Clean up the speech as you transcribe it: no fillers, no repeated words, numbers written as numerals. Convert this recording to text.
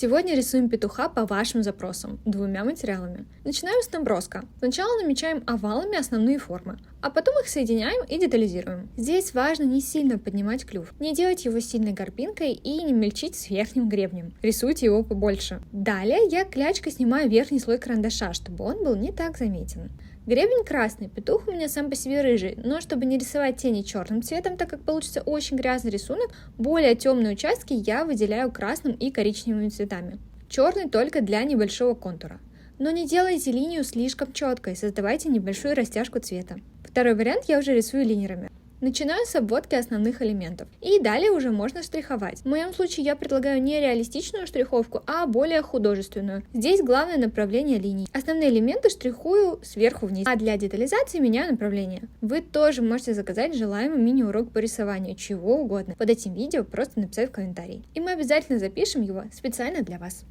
Сегодня рисуем петуха по вашим запросам, двумя материалами. Начинаем с наброска. Сначала намечаем овалами основные формы, а потом их соединяем и детализируем. Здесь важно не сильно поднимать клюв, не делать его сильной горбинкой и не мельчить с верхним гребнем. Рисуйте его побольше. Далее я клячкой снимаю верхний слой карандаша, чтобы он был не так заметен. Гребень красный, петух у меня сам по себе рыжий, но чтобы не рисовать тени черным цветом, так как получится очень грязный рисунок, более темные участки я выделяю красным и коричневыми цветами. Черный только для небольшого контура. Но не делайте линию слишком четкой, создавайте небольшую растяжку цвета. Второй вариант я уже рисую линерами. Начинаю с обводки основных элементов. И далее уже можно штриховать. В моем случае я предлагаю не реалистичную штриховку, а более художественную. Здесь главное направление линий. Основные элементы штрихую сверху вниз, а для детализации меняю направление. Вы тоже можете заказать желаемый мини-урок по рисованию, чего угодно. Под этим видео просто написать в комментарии. И мы обязательно запишем его специально для вас.